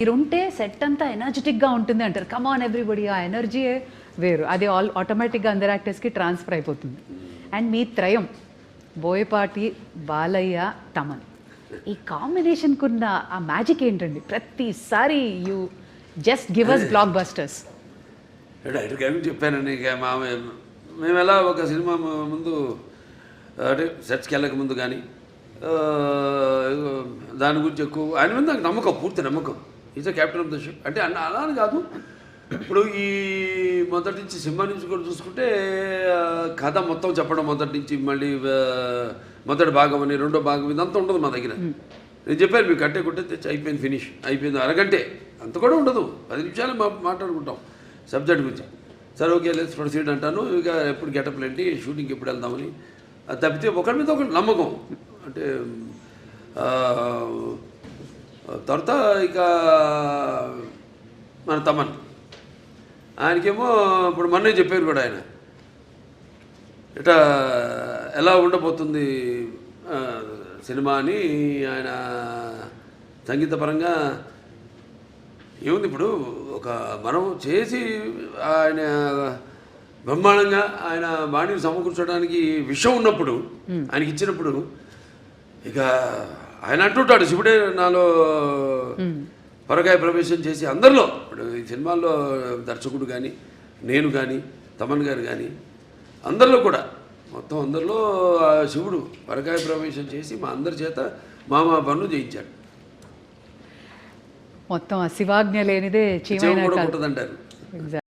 మీరుంటే సెట్ అంతా ఎనర్జెటిక్గా ఉంటుంది అంటారు. కమ్ ఆన్ ఎవ్రీబడి, ఆ ఎనర్జీయే వేరు. అది ఆటోమేటిక్గా అందరు యాక్టర్స్కి ట్రాన్స్ఫర్ అయిపోతుంది. అండ్ మీ త్రయం బోయపాటి, బాలయ్య, తమన్, ఈ కాంబినేషన్కి ఉన్న ఆ మ్యాజిక్ ఏంటండి? ప్రతిసారి you just give us blockbusters. డైరెక్ట్గా చెప్పానండి. ఇక మేము ఎలా ఒక సినిమా ముందు అంటే సెట్స్కి వెళ్ళక ముందు కానీ దాని గురించి ఎక్కువ ఆయన మీద నాకు నమ్మకం, పూర్తి నమ్మకం. Is a captain of the ship అంటే అలా అని కాదు. ఇప్పుడు ఈ మొదటి నుంచి సినిమా నుంచి కూడా చూసుకుంటే కథ మొత్తం చెప్పడం మొదటి నుంచి మళ్ళీ మొదటి భాగం అని రెండో భాగం ఇదంతా ఉండదు మా దగ్గర. నేను చెప్పాను మీకు కట్టే కుట్టే తెచ్చి అయిపోయింది, ఫినిష్ అయిపోయింది, అరగంటే అంత కూడా ఉండదు, 10 నిమిషాలు మాట్లాడుకుంటాం సబ్జెక్ట్ గురించి. సరే ఓకే లెట్స్ ప్రొసీడ్ అంటాను. ఇక ఎప్పుడు గెటప్లు ఏంటి, షూటింగ్కి ఎప్పుడు వెళ్దామని. అది తప్పితే ఒకరి మీద ఒకటి నమ్మకం. అంటే తర్వాత ఇక మన తమన్ ఆయనకేమో ఇప్పుడు మొన్నే చెప్పారు కూడా ఆయన ఇట్లా ఎలా ఉండబోతుంది సినిమా అని. ఆయన సంగీతపరంగా ఏముంది ఇప్పుడు ఒక మనం చేసి ఆయన బ్రహ్మాండంగా ఆయన బాణీని సమకూర్చడానికి విషయం ఉన్నప్పుడు ఆయనకి ఇచ్చినప్పుడు ఇక ఆయన అంటుంటాడు శివుడే నాలో పరకాయ ప్రవేశం చేసి అందరిలో. ఇప్పుడు ఈ సినిమాల్లో దర్శకుడు కానీ నేను కానీ తమన్ గారు కానీ అందరిలో కూడా మొత్తం అందరిలో శివుడు పరకాయ ప్రవేశం చేసి మా అందరి చేత మా పనులు చేయించాడు. మొత్తం ఆ శివాజ్ఞ లేనిదే చీమైనా కూడా ఉంటుందంటారు.